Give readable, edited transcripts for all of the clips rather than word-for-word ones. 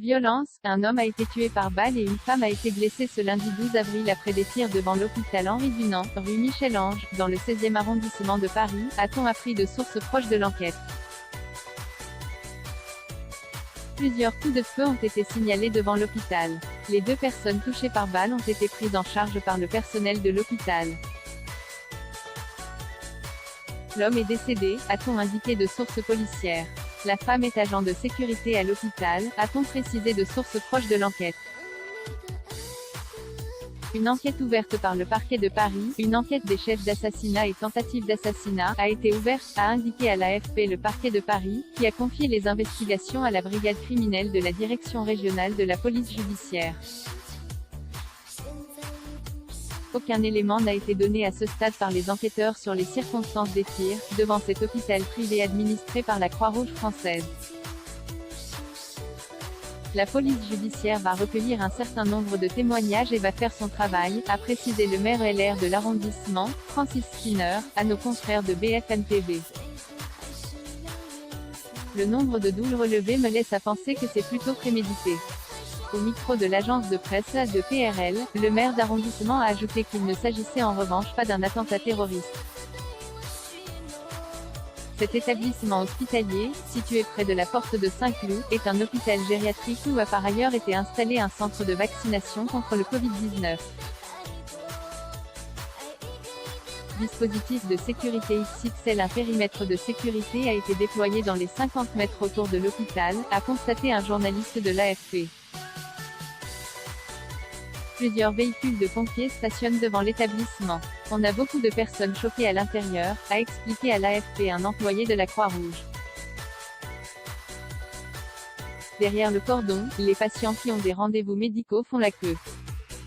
Violence, un homme a été tué par balle et une femme a été blessée ce lundi 12 avril après des tirs devant l'hôpital Henri Dunant, rue Michel-Ange, dans le 16e arrondissement de Paris, a-t-on appris de sources proches de l'enquête. Plusieurs coups de feu ont été signalés devant l'hôpital. Les 2 personnes touchées par balle ont été prises en charge par le personnel de l'hôpital. L'homme est décédé, a-t-on indiqué de sources policières. La femme est agent de sécurité à l'hôpital, a-t-on précisé de sources proches de l'enquête. Une enquête ouverte par le parquet de Paris, une enquête des chefs d'assassinat et tentative d'assassinat, a été ouverte, a indiqué à l'AFP le parquet de Paris, qui a confié les investigations à la brigade criminelle de la direction régionale de la police judiciaire. Aucun élément n'a été donné à ce stade par les enquêteurs sur les circonstances des tirs, devant cet hôpital privé administré par la Croix-Rouge française. La police judiciaire va recueillir un certain nombre de témoignages et va faire son travail, a précisé le maire LR de l'arrondissement, Francis Skinner, à nos confrères de BFM TV. Le nombre de doubles relevés me laisse à penser que c'est plutôt prémédité. Au micro de l'agence de presse de PRL, le maire d'arrondissement a ajouté qu'il ne s'agissait en revanche pas d'un attentat terroriste. Cet établissement hospitalier, situé près de la porte de Saint-Cloud, est un hôpital gériatrique où a par ailleurs été installé un centre de vaccination contre le Covid-19. Dispositif de sécurité XXL. Un périmètre de sécurité a été déployé dans les 50 mètres autour de l'hôpital, a constaté un journaliste de l'AFP. Plusieurs véhicules de pompiers stationnent devant l'établissement. On a beaucoup de personnes choquées à l'intérieur, a expliqué à l'AFP un employé de la Croix-Rouge. Derrière le cordon, les patients qui ont des rendez-vous médicaux font la queue.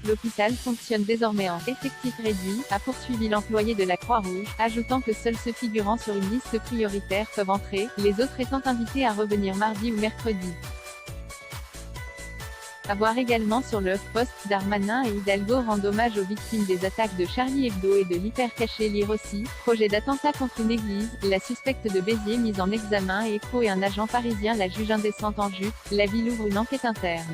L'hôpital fonctionne désormais en effectif réduit, a poursuivi l'employé de la Croix-Rouge, ajoutant que seuls ceux figurant sur une liste prioritaire peuvent entrer, les autres étant invités à revenir mardi ou mercredi. À voir également sur le post, Darmanin et Hidalgo rendent hommage aux victimes des attaques de Charlie Hebdo et de l'hypercaché. Lire aussi, projet d'attentat contre une église, la suspecte de Béziers mise en examen et Echo et un agent parisien la juge indécente en jupe, la ville ouvre une enquête interne.